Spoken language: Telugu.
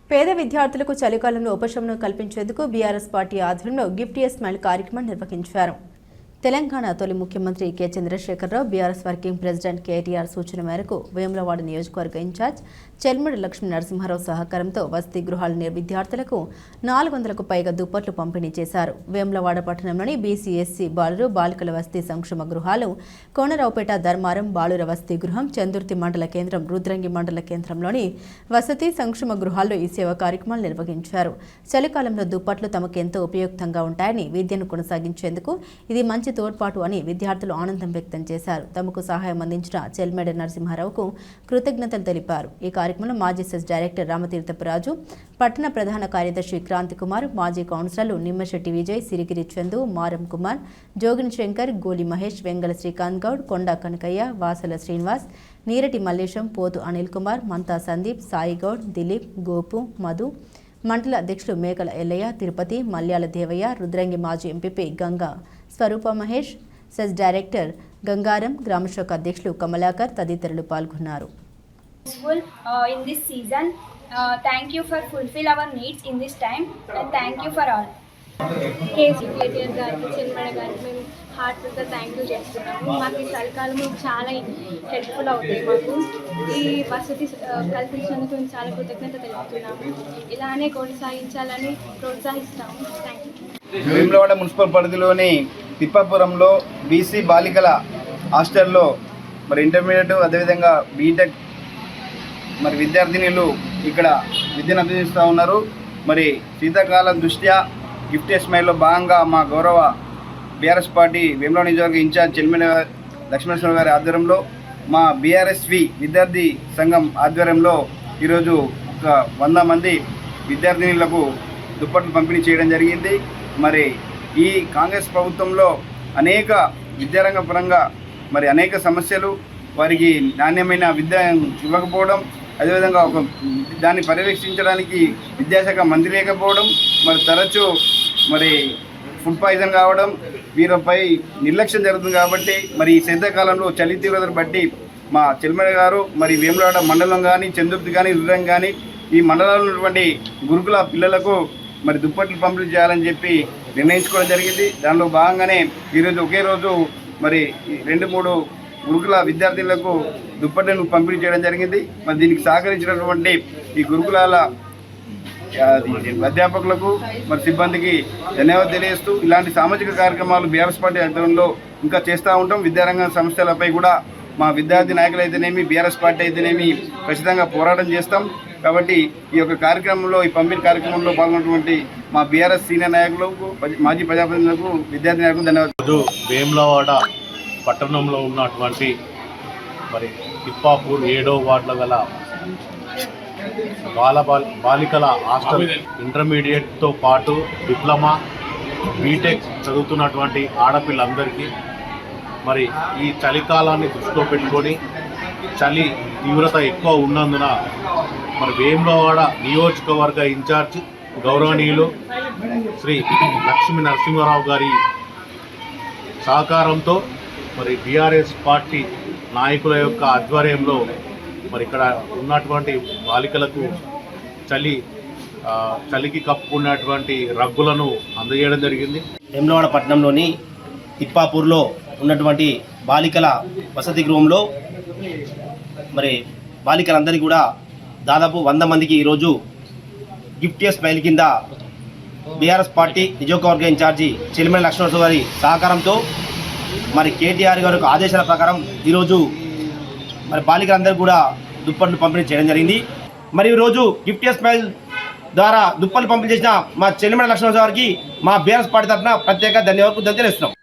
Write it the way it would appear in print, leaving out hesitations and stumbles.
పేద విద్యార్థులకు చలికాలంలో ఉపశమనం కల్పించేందుకు బీఆర్ఎస్ పార్టీ ఆధ్వర్యంలో గిఫ్ట్ ఏ స్మైల్ కార్యక్రమం నిర్వహించారు. తెలంగాణ తొలి ముఖ్యమంత్రి K Chandrashekhar Rao BRS working president KTR సూచన మేరకు వేములవాడ నియోజకవర్గ ఇన్ఛార్జ్ చెల్మడి లక్ష్మీ నరసింహారావు సహకారంతో వసతి గృహాల విద్యార్థులకు 400కు పైగా దుప్పట్లు పంపిణీ చేశారు. వేములవాడ పట్టణంలోని బీసీ ఎస్సీ బాలురు బాలికల వసతి సంక్షేమ గృహాలు, కోనరావుపేట ధర్మారం బాలుర వసతి గృహం, చందుర్తి మండల కేంద్రం, రుద్రంగి మండల కేంద్రంలోని వసతి సంక్షేమ గృహాల్లో ఈ సేవా కార్యక్రమాలు నిర్వహించారు. చలికాలంలో దుప్పట్లు తమకు ఎంతో ఉపయుక్తంగా ఉంటాయని, విద్యను కొనసాగించేందుకు ఇది మంచి తోడ్పాటు అని విద్యార్థులు ఆనందం వ్యక్తం చేశారు. తమకు సహాయం అందించిన చెల్మేడ నరసింహారావుకు కృతజ్ఞతలు తెలిపారు. ఈ కార్యక్రమంలో మాజీ సెస్ డైరెక్టర్ రామతీర్థపురాజు, పట్టణ ప్రధాన కార్యదర్శి క్రాంతి కుమార్, మాజీ కౌన్సిలర్లు నిమ్మశెట్టి విజయ్, సిరిగిరి చందు, మారం కుమార్, జోగిన్ శంకర్, గోలి మహేష్, వెంగళ శ్రీకాంత్ గౌడ్, కొండా కనకయ్య, వాసల శ్రీనివాస్, నీరటి మల్లేశం, పోతు అనిల్ కుమార్, మంతా సందీప్, సాయి గౌడ్, దిలీప్, గోపు, మధు, మండల అధ్యక్షులు మేకల ఎల్లయ్య, తిరుపతి, మల్యాల దేవయ్య, రుద్రంగి మాజీ ఎంపీపీ గంగా స్వరూప మహేష్, సెస్ డైరెక్టర్ గంగారం, గ్రామశాఖ అధ్యక్షులు కమలాకర్ తదితరులు పాల్గొన్నారు. In this season, thank you for fulfill our needs in this time and thank you for all. KTR గారికి, చెల్మడ గారికి మేము హార్ట్ఫుల్గా థ్యాంక్ యూ చేస్తున్నాము. మాకు ఈ చలికాలంలో చాలా హెల్ప్ఫుల్ అవుతాయి. మాకు ఈ వసతి కల్పించినందుకు మేము చాలా కృతజ్ఞత తెలుపుతున్నాము. ఇలానే కొనసాగించాలని ప్రోత్సహిస్తాము. Thank you. వేములవాడ మున్సిపల్ పరిధిలోని తిప్పాపురంలో బీసీ బాలికల హాస్టల్లో మరి ఇంటర్మీడియట్ అదేవిధంగా బీటెక్ మరి విద్యార్థినులు ఇక్కడ విద్యను అభ్యసిస్తూ ఉన్నారు. మరి శీతాకాలం దృష్ట్యా గిఫ్ట్ ఏ స్మైల్లో భాగంగా మా గౌరవ బీఆర్ఎస్ పార్టీ వేములవాడ నియోజకవర్గ ఇన్ఛార్జ్ చెల్మడి లక్ష్మీనరసింహ గారి ఆధ్వర్యంలో మా బీఆర్ఎస్వి విద్యార్థి సంఘం ఆధ్వర్యంలో ఈరోజు ఒక 100 మంది విద్యార్థినులకు దుప్పట్లు పంపిణీ చేయడం జరిగింది. మరి ఈ కాంగ్రెస్ ప్రభుత్వంలో అనేక విద్యారంగ పరంగా మరి అనేక సమస్యలు, వారికి నాణ్యమైన విద్య ఇవ్వకపోవడం, అదేవిధంగా ఒక దాన్ని పర్యవేక్షించడానికి విద్యాశాఖ మంత్రి లేకపోవడం, మరి తరచూ మరి ఫుడ్ పాయిజన్ కావడం, వీరిపై నిర్లక్ష్యం జరుగుతుంది. కాబట్టి మరి ఈ శీతాకాలంలో చలి తీవ్రతను బట్టి మా చెల్మడి గారు మరి వేములవాడ మండలం కానీ, చందుర్తి కానీ, రుద్రంగి కానీ ఈ మండలంలో ఉన్నటువంటి గురుకుల పిల్లలకు మరి దుప్పట్లు పంపిణీ చేయాలని చెప్పి నిర్ణయించుకోవడం జరిగింది. దానిలో భాగంగానే ఈరోజు ఒకే రోజు మరి 2-3 గురుకుల విద్యార్థులకు దుప్పట్లను పంపిణీ చేయడం జరిగింది. మరి దీనికి సహకరించినటువంటి ఈ గురుకులాల అధ్యాపకులకు మరి సిబ్బందికి ధన్యవాదాలు తెలియజేస్తూ ఇలాంటి సామాజిక కార్యక్రమాలు బీఆర్ఎస్ పార్టీ ఆధ్వర్యంలో ఇంకా చేస్తూ ఉంటాం. విద్యారంగ సమస్యలపై కూడా మా విద్యార్థి నాయకులు అయితేనేమి, బీఆర్ఎస్ పార్టీ అయితేనేమి ఖచ్చితంగా పోరాటం చేస్తాం. కాబట్టి ఈ యొక్క కార్యక్రమంలో, ఈ పంపిణీ కార్యక్రమంలో పాల్గొన్నటువంటి మా బీఆర్ఎస్ సీనియర్ నాయకులకు, మాజీ ప్రజాప్రతినిధులకు, విద్యార్థి నాయకులకు ధన్యవాదాలు. వేములవాడ పట్టణంలో ఉన్నటువంటి మరి తిప్పాపూర్ 7వ వార్డులో గల బాలికల హాస్టల్ ఇంటర్మీడియట్తో పాటు డిప్లొమా, బీటెక్ చదువుతున్నటువంటి ఆడపిల్లందరికీ మరి ఈ చలికాలాన్ని దృష్టిలో పెట్టుకొని చలి తీవ్రత ఎక్కువ ఉన్నందున మరి వేములవాడ నియోజకవర్గ ఇన్ఛార్జ్ గౌరవనీయులు శ్రీ లక్ష్మీ నరసింహారావు గారి సహకారంతో మరి బీఆర్ఎస్ పార్టీ నాయకుల యొక్క ఆధ్వర్యంలో మరి ఇక్కడ ఉన్నటువంటి బాలికలకు చలికి కప్పుకున్నటువంటి రగ్గులను అందజేయడం జరిగింది. వేములవాడ పట్టణంలోని తిప్పాపూర్లో ఉన్నటువంటి బాలికల వసతి గృహంలో మరి బాలికలందరికీ కూడా దాదాపు 100 మందికి ఈరోజు గిఫ్ట్ ఏ స్మైల్ కింద బీఆర్ఎస్ పార్టీ నియోజకవర్గ ఇన్ఛార్జి చెల్మడి లక్ష్మణరావు గారి సహకారంతో మరి కేటీఆర్ గారి ఆదేశాల ప్రకారం ఈరోజు మరి బాలికలందరికీ కూడా దుప్పట్లు పంపిణీ చేయడం జరిగింది. మరి ఈరోజు గిఫ్ట్ ఏ స్మైల్ ద్వారా దుప్పట్లు పంపిణీ చేసిన మా చెల్మడి లక్ష్మణరావు గారికి మా బీఆర్ఎస్ పార్టీ తరఫున ప్రత్యేక ధన్యవాదాలు తెలుస్తున్నాం.